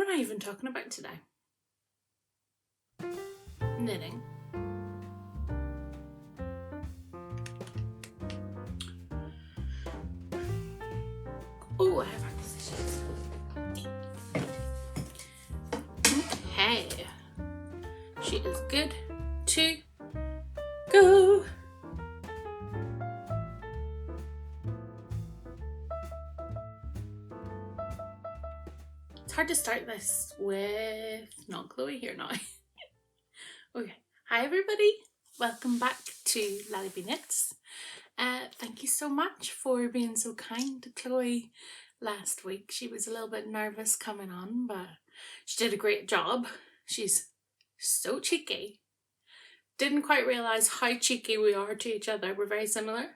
am I even talking about today? Knitting. Oh, I have our decisions. Okay. She is good to go. It's hard to start this with not Chloe here now. Okay. Hi everybody. Welcome back to Laaleebee Knits. Thank you so much for being so kind to Chloe last week. She was a little bit nervous coming on, but she did a great job. She's so cheeky. Didn't quite realise how cheeky we are to each other. We're very similar.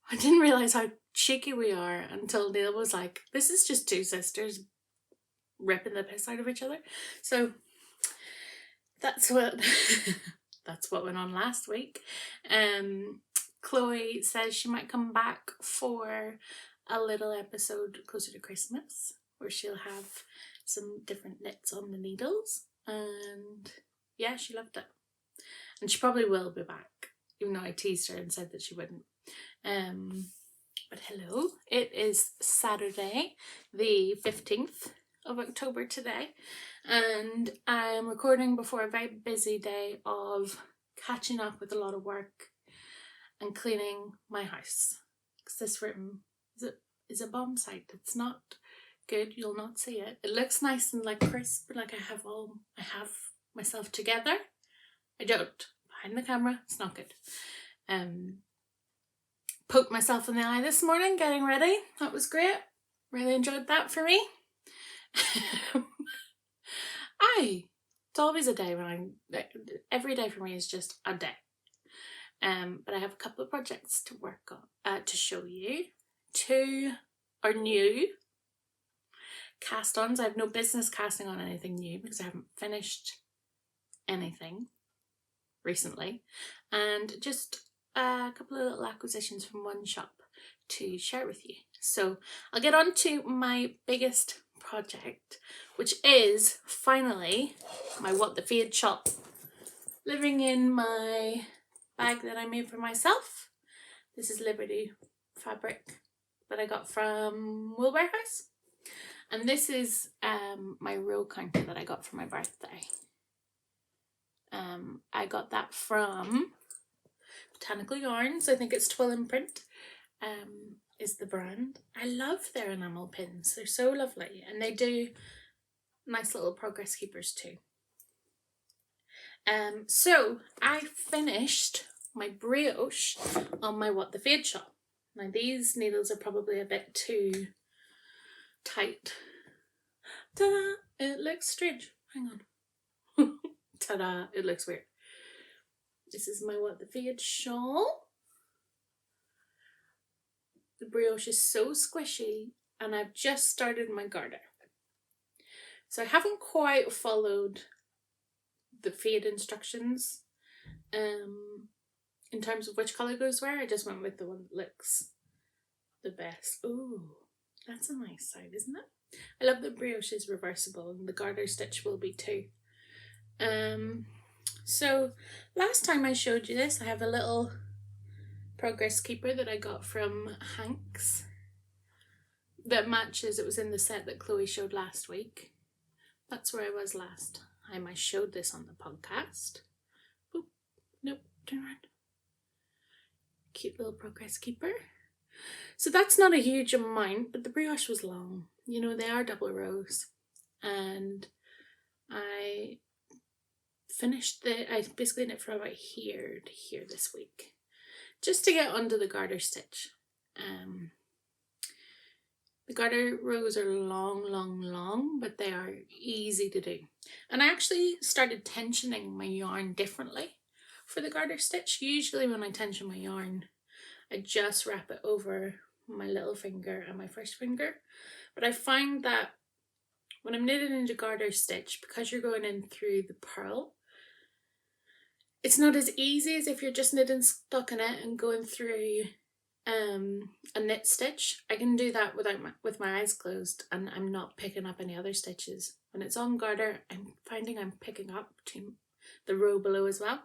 I didn't realise how cheeky we are until Neil was like, this is just two sisters ripping the piss out of each other. So that's what went on last week. Chloe says she might come back for a little episode closer to Christmas where she'll have some different knits on the needles, and yeah, she loved it. And she probably will be back, even though I teased her and said that she wouldn't. But hello, it is Saturday the 15th of October today, and I'm recording before a very busy day of catching up with a lot of work and cleaning my house, because this room is a bomb site. It's not good. You'll not see it. It looks nice and like crisp, like I have myself together. I don't. Behind the camera, it's not good. Poked myself in the eye this morning getting ready. That was great. Really enjoyed that for me. It's always a day when every day for me is just a day. But I have a couple of projects to work on, to show you. Two are new cast-ons. I have no business casting on anything new because I haven't finished anything recently. And just a couple of little acquisitions from one shop to share with you. So I'll get on to my biggest project, which is finally my What the Fade shawl. Living in my bag that I made for myself. This is Liberty fabric that I got from Wool Warehouse, and this is my row counter that I got for my birthday. I got that from Botanical Yarns. I think it's Twill and Print is the brand. I love their enamel pins. They're so lovely, and they do nice little progress keepers too. So I finished my brioche on my What the Fade shawl. Now these needles are probably a bit too tight. Ta-da! It looks strange. Hang on. Ta-da! It looks weird. This is my What the Fade shawl. The brioche is so squishy, and I've just started my garter. So I haven't quite followed the fade instructions in terms of which colour goes where. I just went with the one that looks the best. Ooh, that's a nice side, isn't it? I love that brioche is reversible, and the garter stitch will be too. So last time I showed you this, I have a little progress keeper that I got from Hanks that matches. It was in the set that Chloe showed last week. That's where I was last time I showed this on the podcast. Oop, nope, turn around. Cute little progress keeper. So that's not a huge amount, but the brioche was long. You know, they are double rows. And I basically knit from about here to here this week, just to get under the garter stitch. The garter rows are long, but they are easy to do. And I actually started tensioning my yarn differently for the garter stitch. Usually when I tension my yarn, I just wrap it over my little finger and my first finger. But I find that when I'm knitting into garter stitch, because you're going in through the purl, it's not as easy as if you're just knitting stockinette and going through a knit stitch. I can do that with my eyes closed, and I'm not picking up any other stitches. When it's on garter, I'm finding I'm picking up to the row below as well.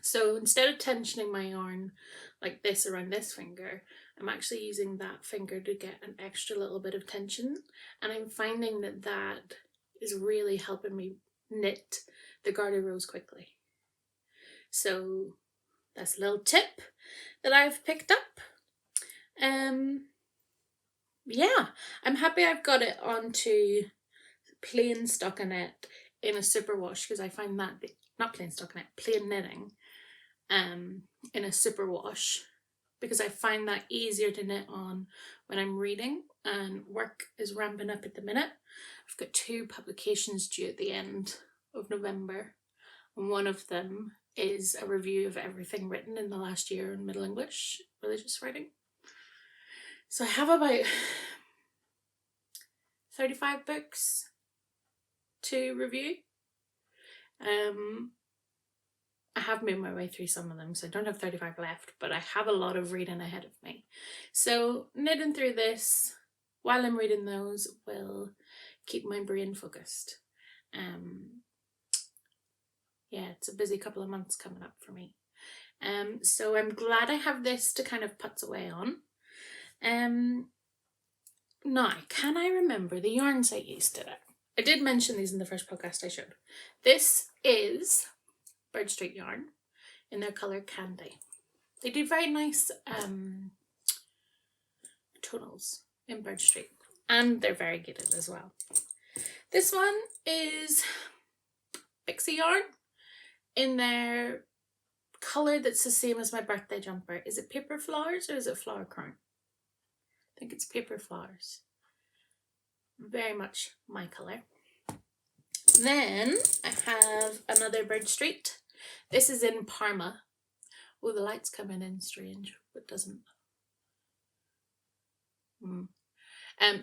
So instead of tensioning my yarn like this around this finger, I'm actually using that finger to get an extra little bit of tension, and I'm finding that that is really helping me knit the garter rows quickly. So that's a little tip that I've picked up. Yeah, I'm happy I've got it onto plain stockinette in a superwash, because I find that, not plain stockinette, plain knitting in a superwash, because I find that easier to knit on when I'm reading, and work is ramping up at the minute. I've got 2 publications due at the end of November, and one of them is a review of everything written in the last year in Middle English religious writing. So I have about 35 books to review. I have made my way through some of them, so I don't have 35 left, but I have a lot of reading ahead of me. So knitting through this while I'm reading those will keep my brain focused. Yeah, it's a busy couple of months coming up for me. So I'm glad I have this to kind of putz away on. Now, can I remember the yarns I used today? I did mention these in the first podcast I showed. This is Bird Street yarn in their colour Candy. They do very nice tonals in Bird Street, and they're variegated as well. This one is Pixie yarn in their colour that's the same as my birthday jumper. Is it Paper Flowers or is it Flower Crown? I think it's Paper Flowers. Very much my colour. Then I have another Bird Street. This is in Parma. Oh, the light's coming in strange, but doesn't.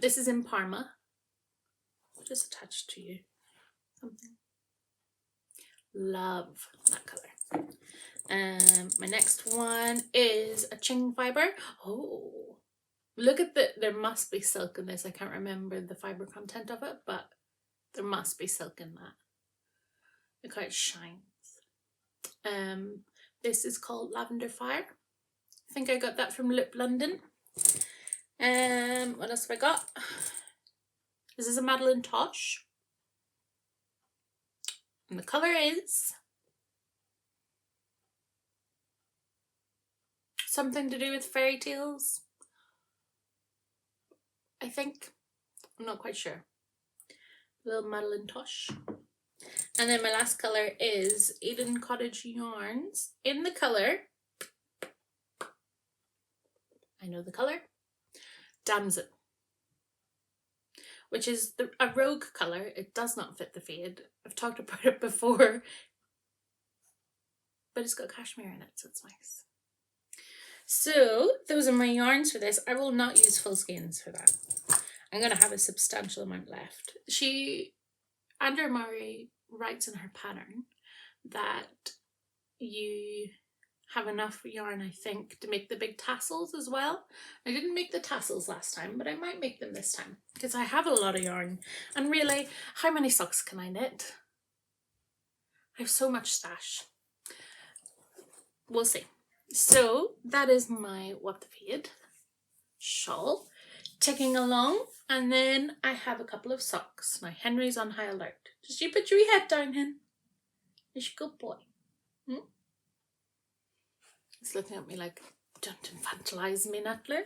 This is in Parma. Just attached to you. Something. Love that colour. My next one is a Ching fibre. Oh, look at there must be silk in this. I can't remember the fibre content of it, but there must be silk in that. Look how it shines. This is called Lavender Fire. I think I got that from Loop London. What else have I got? This is a Madeline Tosh. And the colour is something to do with fairy tales, I think. I'm not quite sure. Little Madeline Tosh. And then my last colour is Eden Cottage Yarns in the colour, I know the colour, Damson, which is a rogue colour. It does not fit the fade. I've talked about it before, but it's got cashmere in it, so it's nice. So those are my yarns for this. I will not use full skeins for that. I'm going to have a substantial amount left. Andrea Murray writes in her pattern that you have enough yarn, I think, to make the big tassels as well. I didn't make the tassels last time, but I might make them this time because I have a lot of yarn. And really, how many socks can I knit? I have so much stash. We'll see. So that is my What the Fade shawl ticking along, and then I have a couple of socks. Now Henry's on high alert. Did you put your head down, Hen? Is you good boy? He's looking at me like, don't infantilise me, Natalie.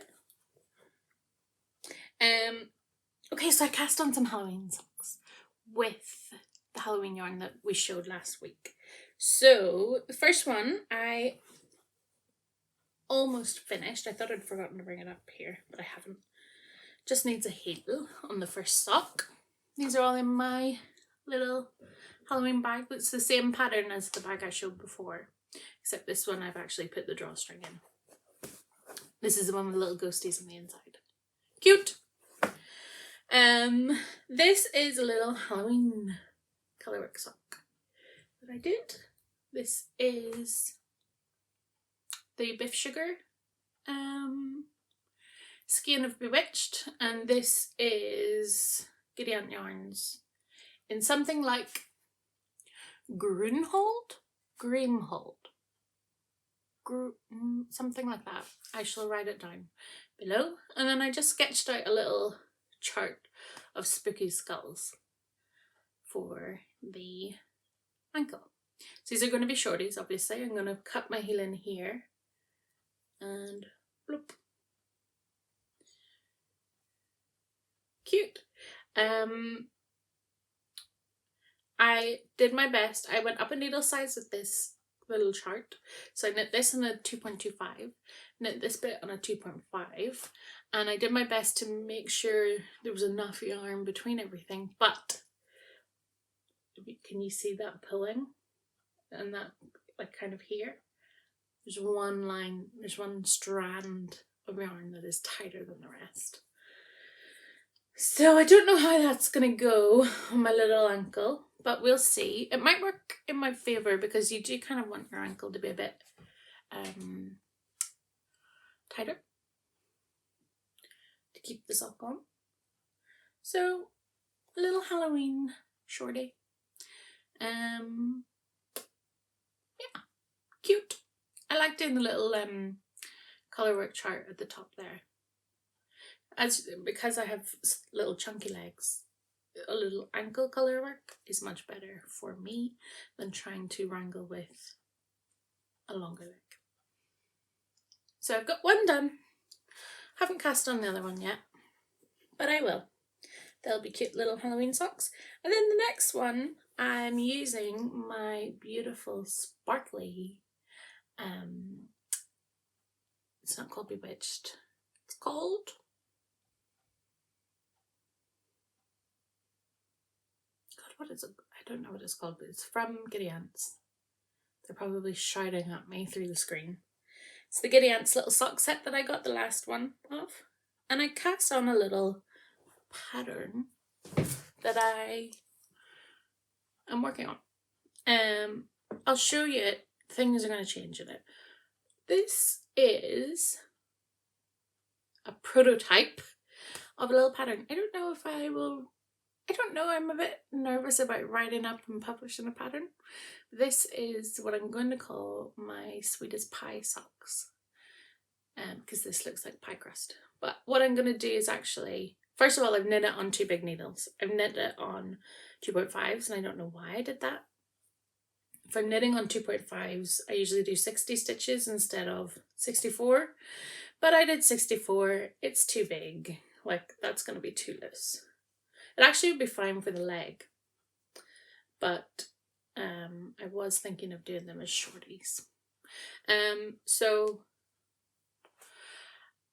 Okay, so I cast on some Halloween socks with the Halloween yarn that we showed last week. So the first one I almost finished. I thought I'd forgotten to bring it up here, but I haven't. Just needs a heel on the first sock. These are all in my little Halloween bag. It's the same pattern as the bag I showed before, except this one I've actually put the drawstring in. This is the one with the little ghosties on the inside. Cute! This is a little Halloween colourwork sock that I did. This is the Biff Sugar Skein of Bewitched, and this is Giddy Aunt Yarns in something like Grunhold? Grimhold. Something like that. I shall write it down below. And then I just sketched out a little chart of spooky skulls for the ankle. So these are going to be shorties, obviously. I'm going to cut my heel in here and bloop. Cute. I did my best. I went up a needle size with this little chart. So I knit this on a 2.25, knit this bit on a 2.5, and I did my best to make sure there was enough yarn between everything. But can you see that pulling? And that, like, kind of here? There's one line, there's one strand of yarn that is tighter than the rest. So I don't know how that's gonna go on my little ankle, but we'll see. It might work in my favour because you do kind of want your ankle to be a bit tighter to keep the sock on. So a little Halloween shorty. Yeah, cute. I like doing the little colour work chart at the top there. Because I have little chunky legs, a little ankle colour work is much better for me than trying to wrangle with a longer leg. So I've got one done. Haven't cast on the other one yet, but I will. They'll be cute little Halloween socks. And then the next one, I'm using my beautiful sparkly, it's not called Bewitched, it's called what is it? I don't know what it's called, but it's from Giddy Aunts. They're probably shouting at me through the screen. It's the Giddy Aunts little sock set that I got the last one of. And I cast on a little pattern that I am working on. I'll show you it. Things are going to change in it. This is a prototype of a little pattern. I don't know if I will... I don't know, I'm a bit nervous about writing up and publishing a pattern. This is what I'm going to call my sweetest pie socks. Because this looks like pie crust. But what I'm going to do is actually, first of all, I've knit it on 2 big needles. I've knit it on 2.5s, and I don't know why I did that. For knitting on 2.5s, I usually do 60 stitches instead of 64. But I did 64. It's too big. Like, that's going to be too loose. It actually would be fine for the leg, but I was thinking of doing them as shorties. So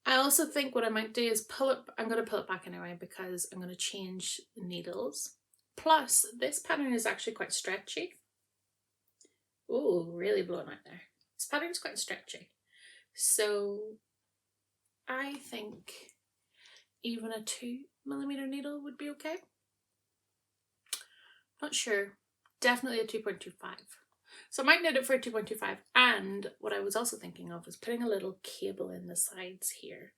I also think what I might do is pull it, I'm going to pull it back anyway because I'm going to change the needles. Plus, this pattern is actually quite stretchy. Oh, really blowing out there. This pattern is quite stretchy. So I think even a 2mm needle would be okay. Not sure. Definitely a 2.25. So I might knit it for a 2.25. And what I was also thinking of was putting a little cable in the sides here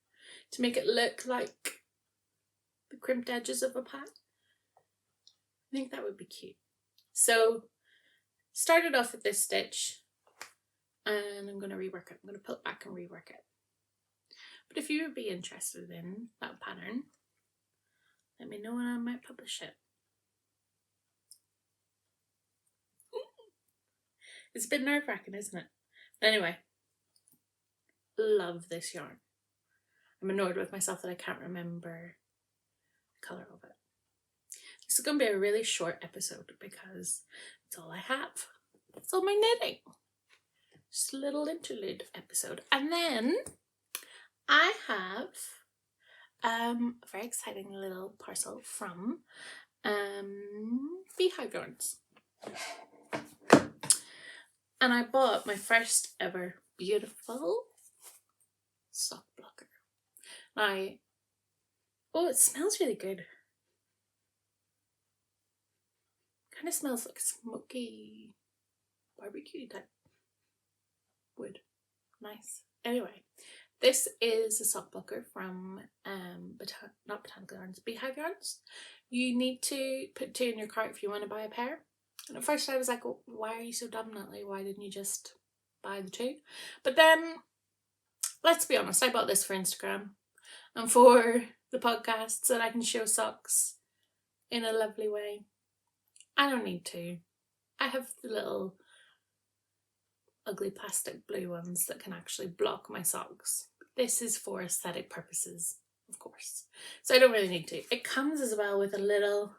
to make it look like the crimped edges of a pie. I think that would be cute. So started off with this stitch and I'm going to rework it. I'm going to pull it back and rework it. But if you would be interested in that pattern, let me know and I might publish it. It's a bit nerve-wracking, isn't it? Anyway, love this yarn. I'm annoyed with myself that I can't remember the colour of it. This is going to be a really short episode because it's all I have. It's all my knitting. Just a little interlude episode. And then I have a very exciting little parcel from Beehive Yarns. And I bought my first ever beautiful sock blocker. Oh, it smells really good. Kind of smells like smoky barbecue type wood. Nice. Anyway, This is a sock blocker from not Botanical Yarns, Beehive Yarns. You need to put 2 in your cart if you want to buy a pair. And at first I was like, oh, why are you so dumb, Natalie? Why didn't you just buy the 2? But then, let's be honest, I bought this for Instagram and for the podcast so that I can show socks in a lovely way. I don't need 2. I have the little ugly plastic blue ones that can actually block my socks. This is for aesthetic purposes, of course. So I don't really need to. It comes as well with a little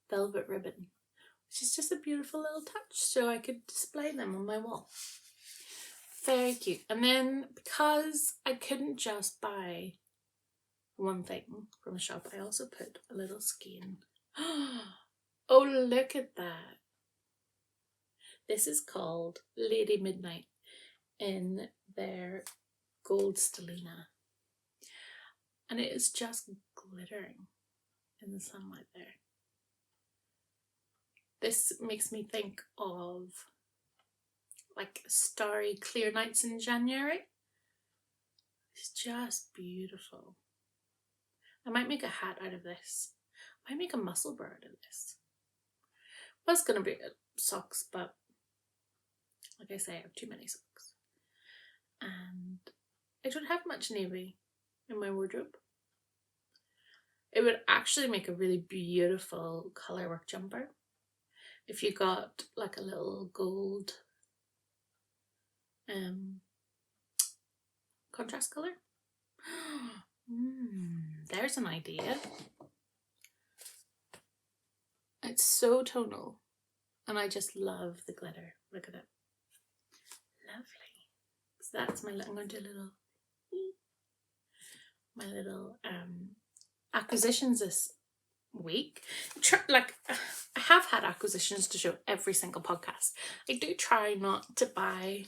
velvet ribbon, which is just a beautiful little touch, so I could display them on my wall. Very cute. And then because I couldn't just buy one thing from a shop, I also put a little skein. Oh, look at that. This is called Lady Midnight in their gold stellina. And it is just glittering in the sunlight there. This makes me think of like starry clear nights in January. It's just beautiful. I might make a hat out of this. I might make a muscle bra out of this. Was going to be socks, but like I say, I have too many socks. And I don't have much navy in my wardrobe. It would actually make a really beautiful colour work jumper if you got like a little gold contrast colour. There's an idea. It's so tonal and I just love the glitter. Look at it. Lovely. So that's I'm going to do my little acquisitions this week. I have had acquisitions to show every single podcast. I do try not to buy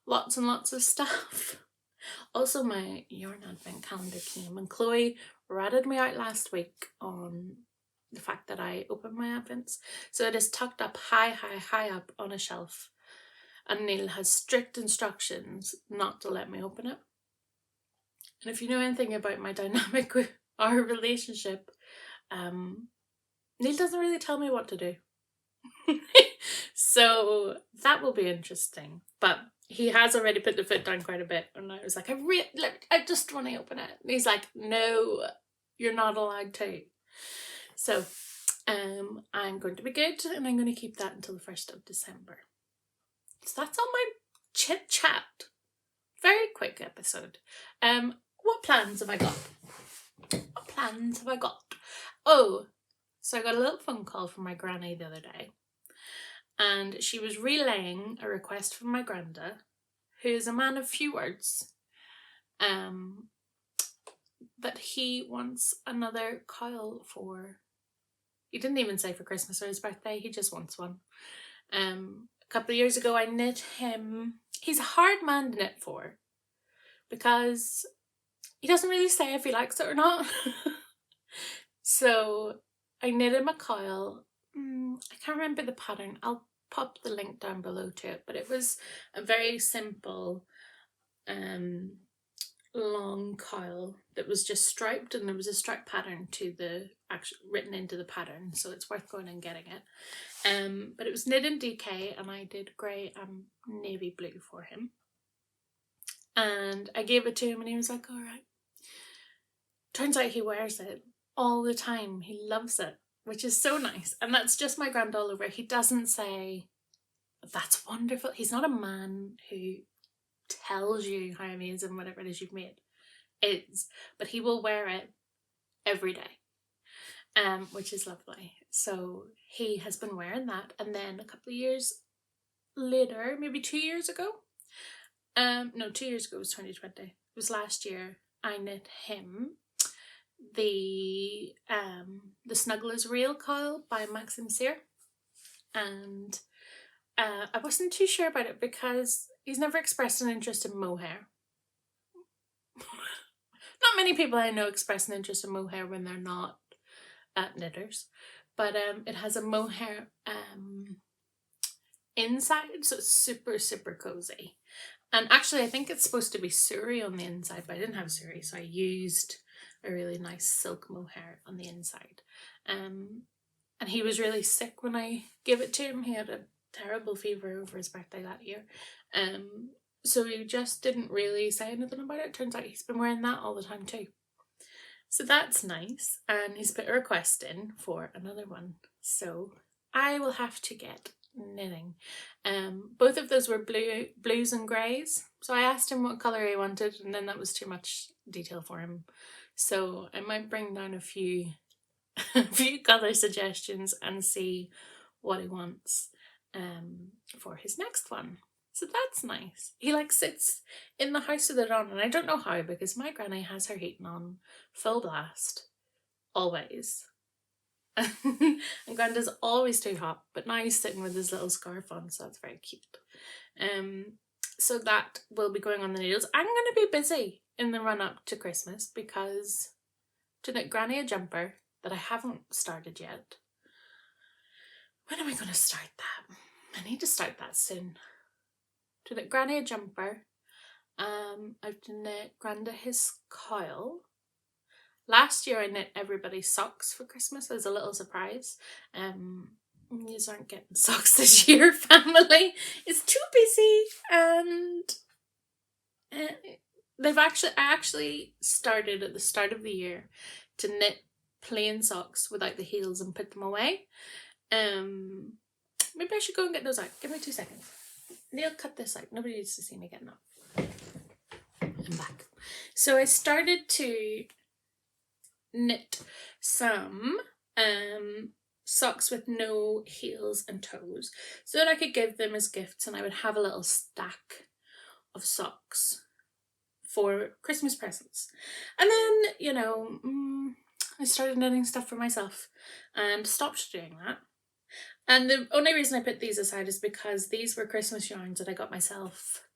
lots and lots of stuff. Also, my yarn advent calendar came and Chloe ratted me out last week on the fact that I opened my advents. So it is tucked up high up on a shelf, and Neil has strict instructions not to let me open it. And if you know anything about my dynamic with our relationship, Neil doesn't really tell me what to do. So that will be interesting. But he has already put the foot down quite a bit, and I was like, I just want to open it. And he's like, no, you're not allowed to. So I'm going to be good, and I'm going to keep that until the 1st of December. So that's all my chit chat. Very quick episode. What plans have I got? Oh, so I got a little phone call from my granny the other day, and she was relaying a request from my granda, who is a man of few words, that he wants another cowl for, he didn't even say for Christmas or his birthday, he just wants one. A couple of years ago I knit him, he's a hard man to knit for, because he doesn't really say if he likes it or not. So I knit him a cowl. I can't remember the pattern. I'll pop the link down below to it, but it was a very simple long cowl that was just striped, and there was a stripe pattern to the written into the pattern, so it's worth going and getting it. But it was knit in DK, and I did grey and navy blue for him, and I gave it to him and he was like, all right. Turns out he wears it all the time. He loves it, which is so nice. And that's just my grand all over. He doesn't say, that's wonderful. He's not a man who tells you how amazing whatever it is you've made is, but he will wear it every day, which is lovely. So he has been wearing that, and then a couple of years later, maybe 2 years ago, no, 2 years ago was 2020. It was last year. I knit him the Snuggle is Real cowl by Maxim Cyr, and I wasn't too sure about it because he's never expressed an interest in mohair. Not many people I know express an interest in mohair when they're not knitters, but it has a mohair inside, so it's super cozy, And actually, I think it's supposed to be suri on the inside, but I didn't have suri, so I used a really nice silk mohair on the inside. And he was really sick when I gave it to him. He had a terrible fever over his birthday that year. So he just didn't really say anything about it. Turns out he's been wearing that all the time too. So that's nice. And he's put a request in for another one. So I will have to get knitting. Both of those were blues and greys. So I asked him what colour he wanted, and then that was too much detail for him. So I might bring down a few colour suggestions and see what he wants for his next one. So that's nice. He like sits in the house with it on, and I don't know how, because my granny has her heating on full blast always. And Granda's always too hot, but now he's sitting with his little scarf on, so that's very cute. So that will be going on the needles. I'm going to be busy in the run up to Christmas because to knit Granny a jumper that I haven't started yet. When am I going to start that? I need to start that soon. To knit Granny a jumper. I've to knit Granda his cowl. Last year I knit everybody socks for Christmas as a little surprise. You aren't getting socks this year, family. It's too busy, and I actually started at the start of the year to knit plain socks without the heels and put them away. Maybe I should go and get those out. Give me 2 seconds. Neil, cut this out. Nobody needs to see me getting up. I'm back. So I started to knit some socks with no heels and toes so that I could give them as gifts, and I would have a little stack of socks for Christmas presents. And then, you know, I started knitting stuff for myself and stopped doing that. And the only reason I put these aside is because these were Christmas yarns that I got myself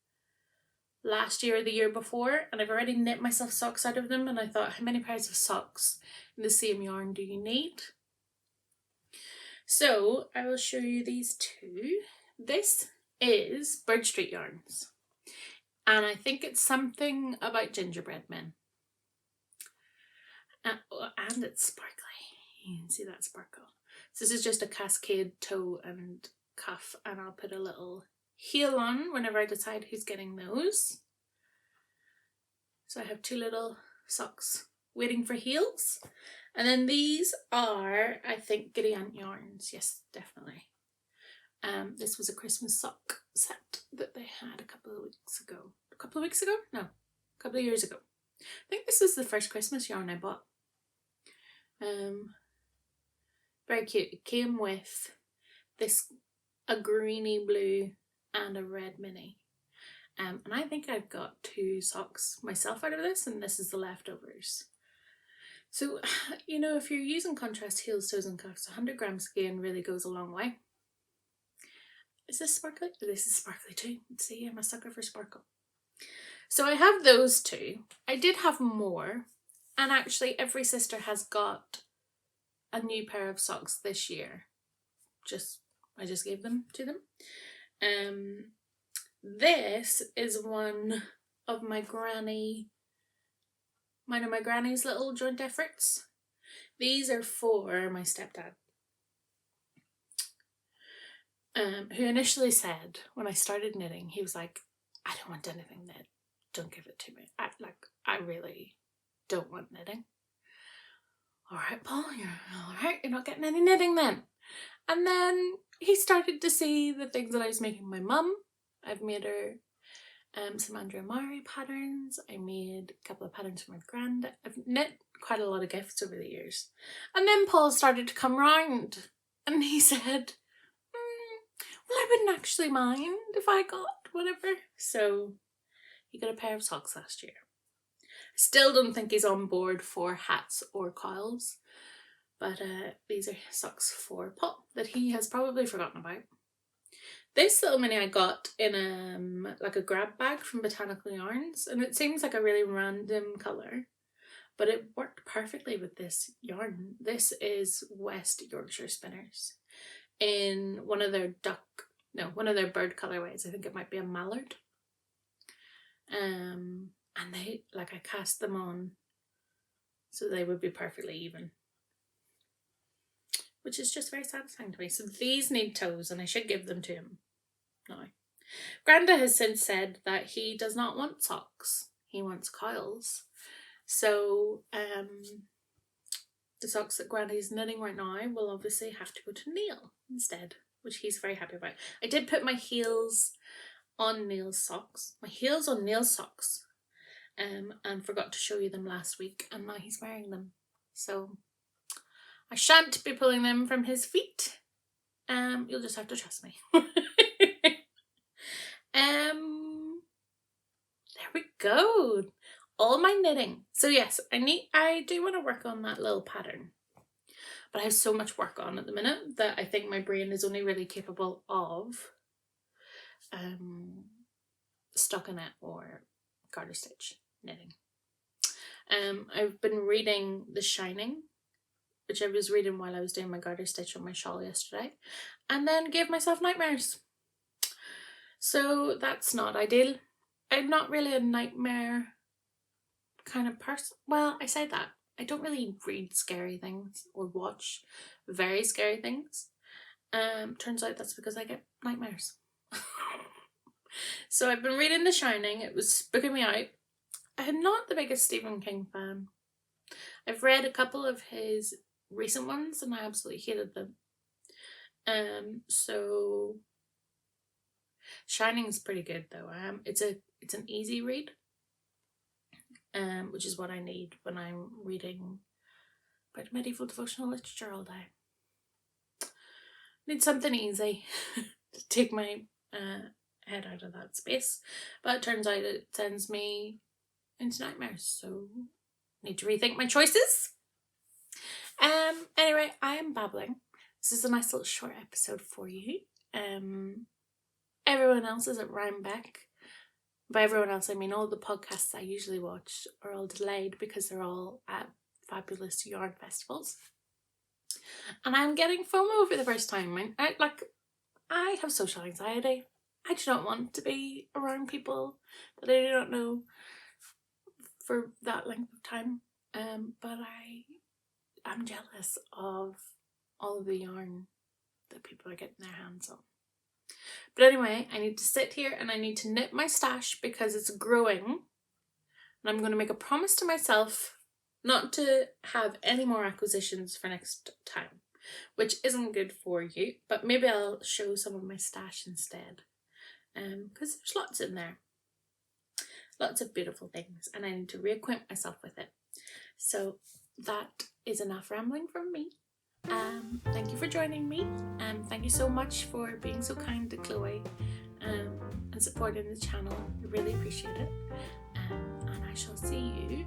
last year or the year before, and I've already knit myself socks out of them, and I thought, how many pairs of socks in the same yarn do you need? So I will show you these two. This is Bird Street yarns, and I think it's something about gingerbread men. And it's sparkly. You can see that sparkle. So this is just a cascade toe and cuff, and I'll put a little heel on whenever I decide who's getting those. So I have 2 little socks waiting for heels. And then these are, I think, Giddy Aunt yarns. Yes, definitely. This was a Christmas sock set that they had a couple of weeks ago. A couple of weeks ago? No, a couple of years ago. I think this is the first Christmas yarn I bought. Very cute. It came with a greeny blue and a red mini. And I think I've got 2 socks myself out of this, and this is the leftovers. So, you know, if you're using contrast heels, toes and cuffs, 100 grams again really goes a long way. Is this sparkly? This is sparkly too. See, I'm a sucker for sparkle. So I have those 2. I did have more, and actually every sister has got a new pair of socks this year. I just gave them to them. This is one of my granny's little joint efforts. These are for my stepdad, who initially said, when I started knitting, he was like, I don't want anything knit, don't give it to me. I really don't want knitting. Alright, Paul, you're alright, you're not getting any knitting then. And then he started to see the things that I was making my mum. I've made her some Andrea Mari patterns. I made a couple of patterns for my granddad. I've knit quite a lot of gifts over the years. And then Paul started to come round, and he said, well, I wouldn't actually mind if I got whatever. So he got a pair of socks last year. I still don't think he's on board for hats or cowls, but these are socks for Paul that he has probably forgotten about. This little mini I got in like a grab bag from Botanical Yarns, and it seems like a really random colour, but it worked perfectly with this yarn. This is West Yorkshire Spinners in one of their bird colourways. I think it might be a mallard. and they, like, I cast them on so they would be perfectly even, which is just very satisfying to me. So these need toes, and I should give them to him now. Granda has since said that he does not want socks, he wants coils. So the socks that Granda is knitting right now will obviously have to go to Neil instead, which he's very happy about. I did put my heels on Neil's socks, and forgot to show you them last week, and now he's wearing them. So I shan't be pulling them from his feet. You'll just have to trust me. There we go. All my knitting. So yes, I do want to work on that little pattern, but I have so much work on at the minute that I think my brain is only really capable of stockinette or garter stitch knitting. I've been reading The Shining, which I was reading while I was doing my garter stitch on my shawl yesterday, and then gave myself nightmares. So that's not ideal. I'm not really a nightmare kind of person. Well, I say that. I don't really read scary things or watch very scary things. Turns out that's because I get nightmares. So I've been reading The Shining. It was spooking me out. I'm not the biggest Stephen King fan. I've read a couple of his recent ones and I absolutely hated them. So Shining is pretty good though. It's an easy read, which is what I need when I'm reading about medieval devotional literature all day. Need something easy to take my head out of that space, but it turns out it sends me into nightmares, so need to rethink my choices. Anyway, I am babbling. This is a nice little short episode for you. Everyone else is at Rhinebeck. By everyone else, I mean all the podcasts I usually watch are all delayed because they're all at fabulous yarn festivals. And I'm getting FOMO for the first time. I have social anxiety. I do not want to be around people that I do not know for that length of time. But I'm jealous of all of the yarn that people are getting their hands on. But anyway, I need to sit here and I need to knit my stash because it's growing. And I'm going to make a promise to myself not to have any more acquisitions for next time, which isn't good for you, but maybe I'll show some of my stash instead. Because there's lots in there. Lots of beautiful things, and I need to reacquaint myself with it. So that is enough rambling from me. Thank you for joining me. Thank you so much for being so kind to Chloe and supporting the channel. I really appreciate it. And I shall see you